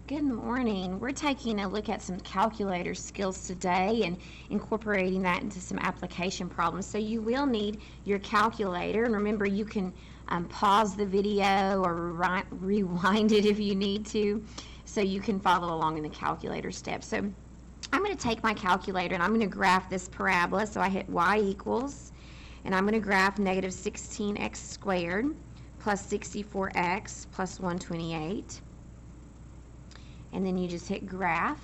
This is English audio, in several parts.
Good morning. We're taking a look at some calculator skills today and incorporating that into some application problems. So you will need your calculator, and remember you can pause the video or rewind it if you need to, so you can follow along in the calculator steps. So I'm going to take my calculator and I'm going to graph this parabola. So I hit y equals, and I'm going to graph negative 16x squared plus 64x plus 128. And then you just hit graph.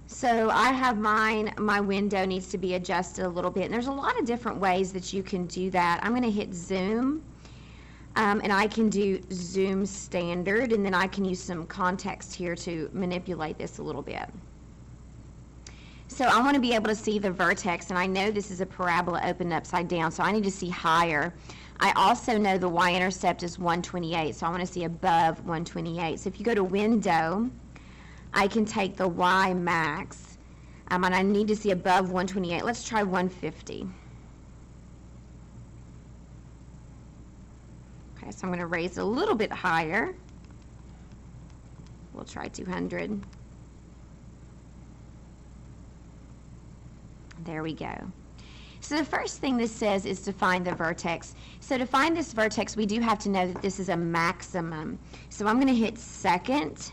So I have my window needs to be adjusted a little bit, and there's a lot of different ways that you can do that. I'm going to hit zoom, and I can do zoom standard, and then I can use some context here to manipulate this a little bit. So I want to be able to see the vertex, and I know this is a parabola opened upside down, so I need to see higher. I also know the y-intercept is 128, so I want to see above 128. So if you go to window, I can take the y max, and I need to see above 128. Let's try 150. Okay, so I'm going to raise a little bit higher. We'll try 200. There we go. So the first thing this says is to find the vertex. So to find this vertex, we do have to know that this is a maximum. So I'm going to hit second,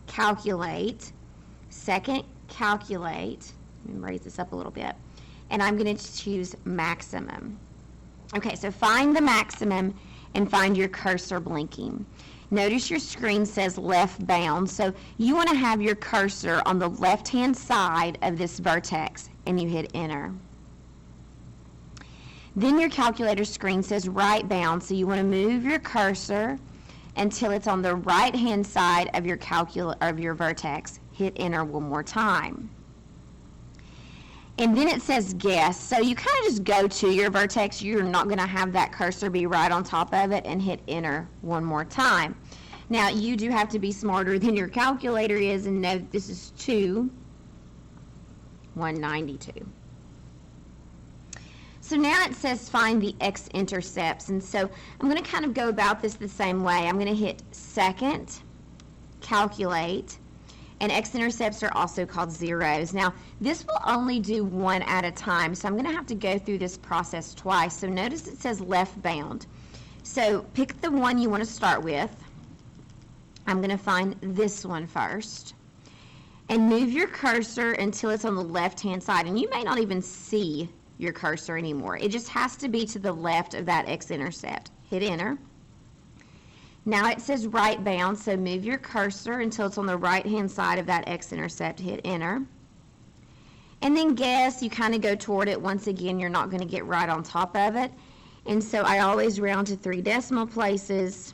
calculate. Let me raise this up a little bit. And I'm going to choose maximum. Okay, so find the maximum and find your cursor blinking. Notice your screen says left bound, so you want to have your cursor on the left-hand side of this vertex, and you hit enter. Then your calculator screen says right bound, so you want to move your cursor until it's on the right-hand side of your vertex. Hit enter one more time. And then it says guess, so you kind of just go to your vertex. You're not going to have that cursor be right on top of it, and hit enter one more time. Now you do have to be smarter than your calculator is and know that this is 192. So now it says find the x-intercepts, and so I'm going to kind of go about this the same way. I'm going to hit second, calculate, and x-intercepts are also called zeros. Now this will only do one at a time, so I'm going to have to go through this process twice. So notice it says left bound. So pick the one you want to start with. I'm going to find this one first. And move your cursor until it's on the left-hand side, and you may not even see your cursor anymore. It just has to be to the left of that x-intercept. Hit enter. Now it says right bound, so move your cursor until it's on the right-hand side of that x-intercept. Hit enter. And then guess, you kind of go toward it. Once again, you're not going to get right on top of it. And so I always round to 3 decimal places.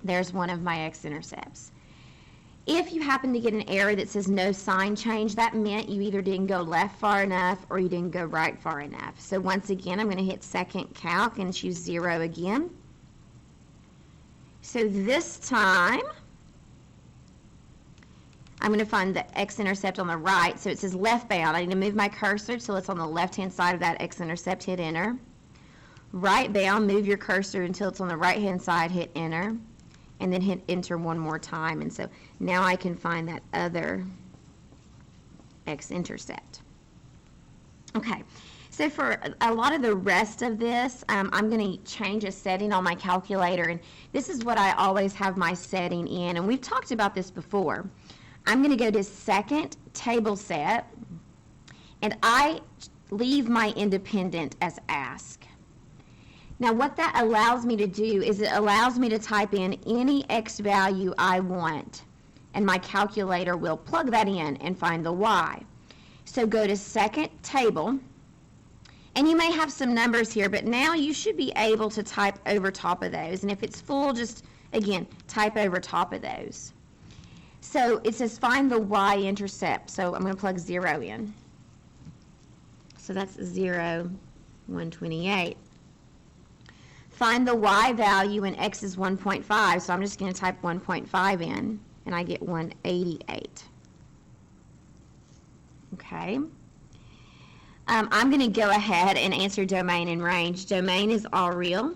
There's one of my x-intercepts. If you happen to get an error that says no sign change, that meant you either didn't go left far enough or you didn't go right far enough. So once again, I'm going to hit second calc and choose 0 again. So this time, I'm going to find the x-intercept on the right. So it says left bound. I need to move my cursor till it's on the left-hand side of that x-intercept. Hit enter. Right bound, move your cursor until it's on the right-hand side. Hit enter. And then hit enter one more time. And so now I can find that other x-intercept. Okay, so for a lot of the rest of this, I'm going to change a setting on my calculator, and this is what I always have my setting in, and we've talked about this before. I'm going to go to second table set, and I leave my independent as ask. Now what that allows me to do is it allows me to type in any x value I want, and my calculator will plug that in and find the y. So go to second table, and you may have some numbers here, but now you should be able to type over top of those, and if it's full, just again type over top of those. So it says find the y-intercept, so I'm going to plug 0 in. So that's 0, 128. Find the y value, and x is 1.5, so I'm just going to type 1.5 in, and I get 188. Okay. I'm going to go ahead and answer domain and range. Domain is all real.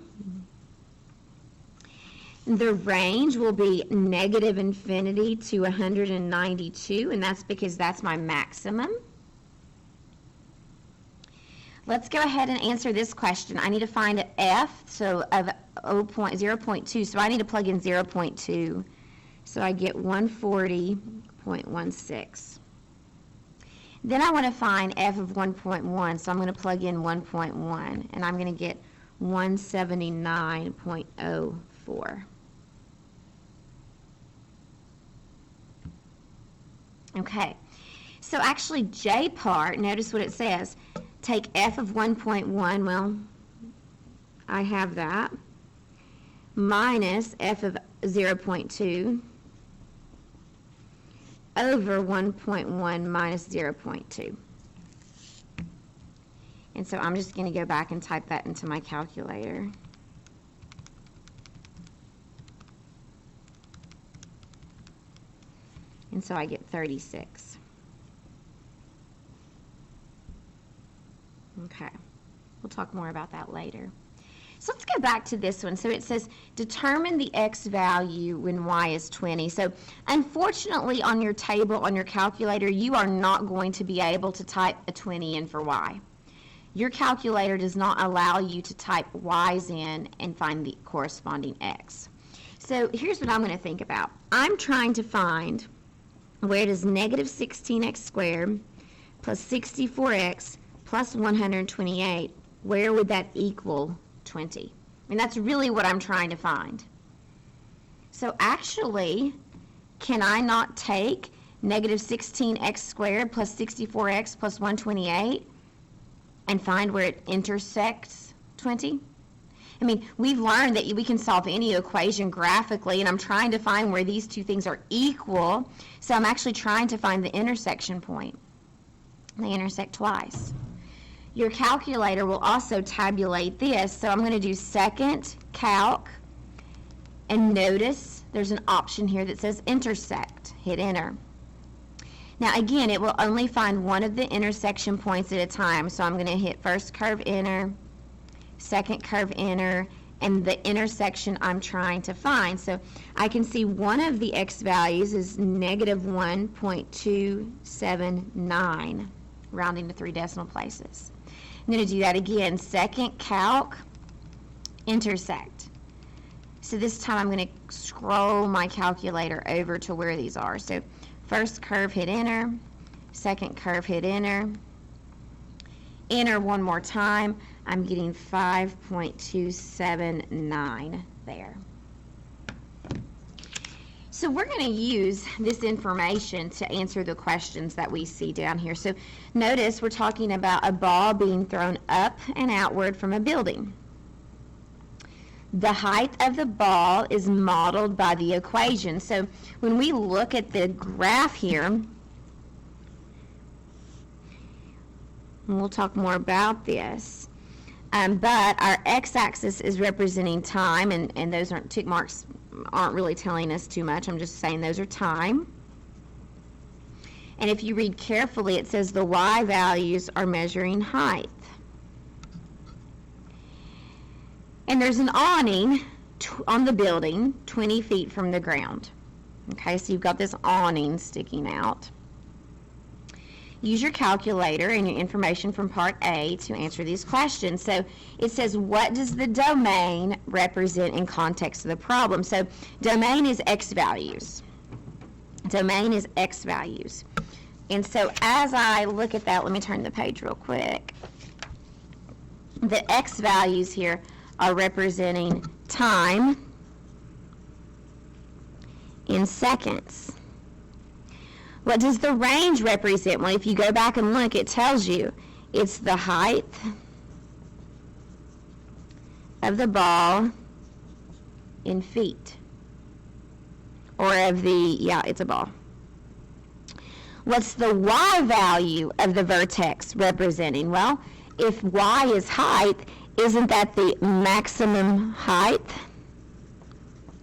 The range will be negative infinity to 192, and that's because that's my maximum. Let's go ahead and answer this question. I need to find an f, so of 0.2, so I need to plug in 0.2. So I get 140.16. Then I want to find f of 1.1, so I'm going to plug in 1.1, and I'm going to get 179.04. Okay, so actually J part, notice what it says. Take f of 1.1, well, I have that, minus f of 0.2 over 1.1 minus 0.2. And so I'm just going to go back and type that into my calculator. And so I get 36. Okay, we'll talk more about that later. So let's go back to this one. So it says, determine the x value when y is 20. So unfortunately on your table, on your calculator, you are not going to be able to type a 20 in for y. Your calculator does not allow you to type y's in and find the corresponding x. So here's what I'm going to think about. I'm trying to find where does negative 16x squared plus 64x plus 128, where would that equal 20? I mean, that's really what I'm trying to find. So actually, can I not take negative 16x squared plus 64x plus 128 and find where it intersects 20? I mean, we've learned that we can solve any equation graphically, and I'm trying to find where these two things are equal, so I'm actually trying to find the intersection point. They intersect twice. Your calculator will also tabulate this, so I'm going to do second calc, and notice there's an option here that says intersect. Hit enter. Now again, it will only find one of the intersection points at a time, so I'm going to hit first curve enter, second curve enter, and the intersection I'm trying to find. So I can see one of the x values is negative 1.279, rounding to 3 decimal places. I'm going to do that again. Second calc, intersect. So this time I'm going to scroll my calculator over to where these are. So first curve, hit enter. Second curve, hit enter. Enter one more time. I'm getting 5.279 there. So we're going to use this information to answer the questions that we see down here. So notice we're talking about a ball being thrown up and outward from a building. The height of the ball is modeled by the equation. So when we look at the graph here, and we'll talk more about this, but our x-axis is representing time, and those aren't tick marks aren't really telling us too much. I'm just saying those are time. And if you read carefully, it says the y values are measuring height. And there's an awning on the building 20 feet from the ground. Okay, so you've got this awning sticking out. Use your calculator and your information from part A to answer these questions. So it says, what does the domain represent in context of the problem? So domain is x values. Domain is x values. And so as I look at that, let me turn the page real quick. The x values here are representing time in seconds. What does the range represent? Well, if you go back and look, it tells you it's the height of the ball in feet. Or of the, yeah, it's a ball. What's the y value of the vertex representing? Well, if y is height, isn't that the maximum height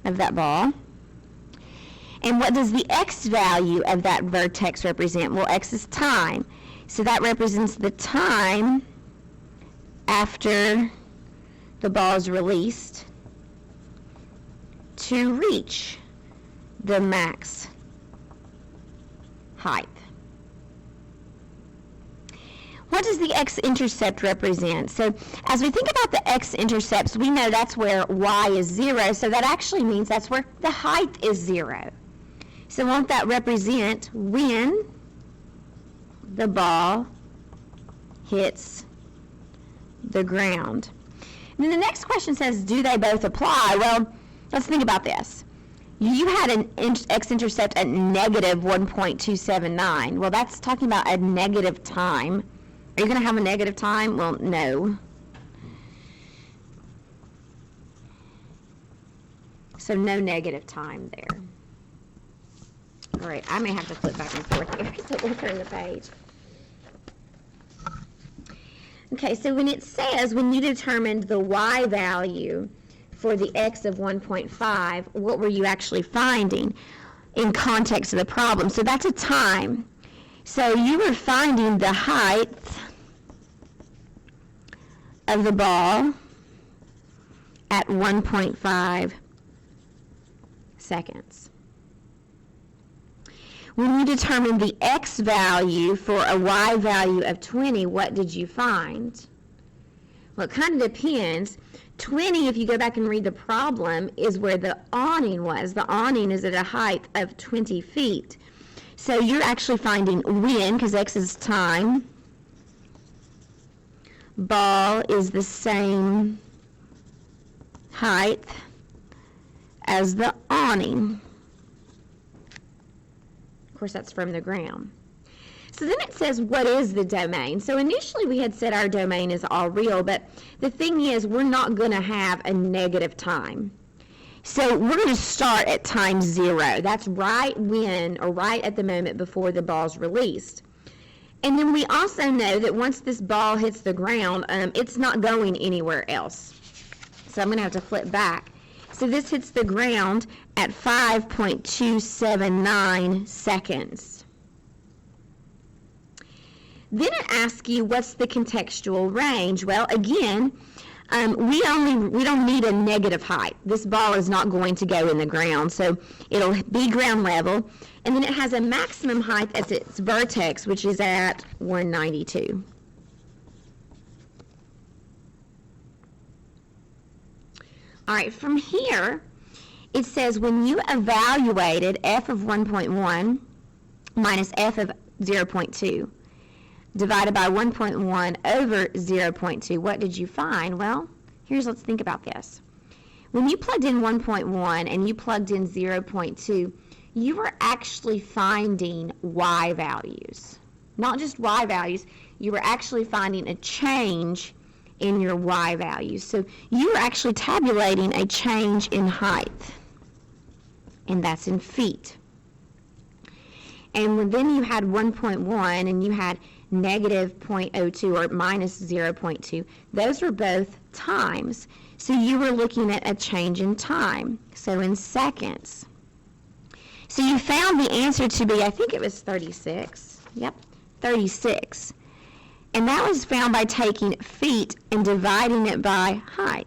of that ball? And what does the x value of that vertex represent? Well, x is time. So that represents the time after the ball is released to to reach the max height. What does the x-intercept represent? So as we think about the x-intercepts, we know that's where y is 0, so that actually means that's where the height is 0. So won't that represent when the ball hits the ground? And then the next question says, do they both apply? Well, let's think about this. You had an x-intercept at negative 1.279. Well, that's talking about a negative time. Are you going to have a negative time? Well, no. So no negative time there. All right, I may have to flip back and forth here so we'll turn the page. Okay, so when it says when you determined the y value for the x of 1.5, what were you actually finding in context of the problem? So that's a time. So you were finding the height of the ball at 1.5 seconds. When you determined the x value for a y value of 20, what did you find? Well, it kind of depends. 20, if you go back and read the problem, is where the awning was. The awning is at a height of 20 feet. So you're actually finding when, because x is time, ball is the same height as the awning. Of course, that's from the ground. So then it says, what is the domain? So initially we had said our domain is all real, but the thing is we're not going to have a negative time. So we're going to start at time 0. That's right when, or right at the moment before the ball's released. And then we also know that once this ball hits the ground, it's not going anywhere else. So I'm going to have to flip back. So this hits the ground at 5.279 seconds. Then it asks you, what's the contextual range? Well, again, we don't need a negative height. This ball is not going to go in the ground, so it'll be ground level. And then it has a maximum height at its vertex, which is at 192. All right, from here, it says when you evaluated f of 1.1 minus f of 0.2 divided by 1.1 over 0.2, what did you find? Well, let's think about this. When you plugged in 1.1 and you plugged in 0.2, you were actually finding y values. Not just y values, you were actually finding a change in your y values. So you were actually tabulating a change in height, and that's in feet. And then you had 1.1 and you had negative 0.02 or minus 0.2. Those were both times. So you were looking at a change in time, so in seconds. So you found the answer to be, I think it was 36. Yep, 36. And that was found by taking feet and dividing it by height.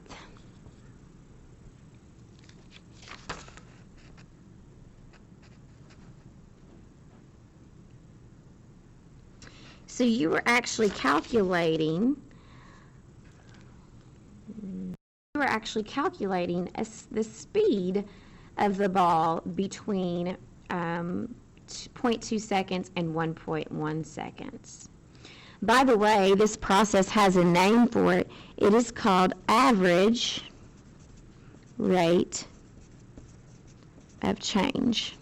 So you were actually calculating the speed of the ball between 0.2 seconds and 1.1 seconds. By the way, this process has a name for it. It is called average rate of change.